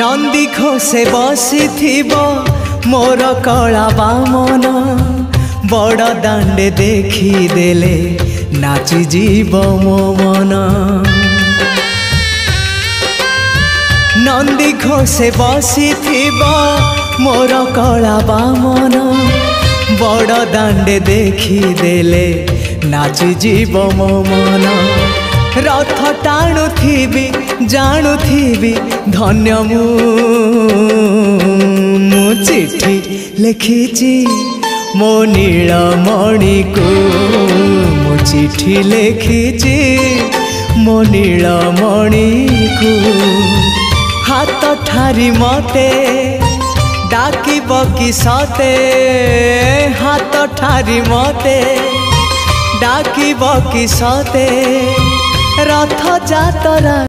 नंदी घोषे बसी मोर कला बामन बड़ दांडे देखी देले नाची जीव मो मन। नंदी घोषे बसी मोर कला बामन बड़ दांडे देखी देले नाची जीव मो मन। रथ टाणुथिबी जाणुथिबी धन्य मु चिट्ठी लिखिची मो नीलमणि को मु चिट्ठी लिखिची मो नीलमणि को। हाथ ठारी मते डाकिब कि सते हाथ ठारी मते डाकिब कि सते रथ जातरा।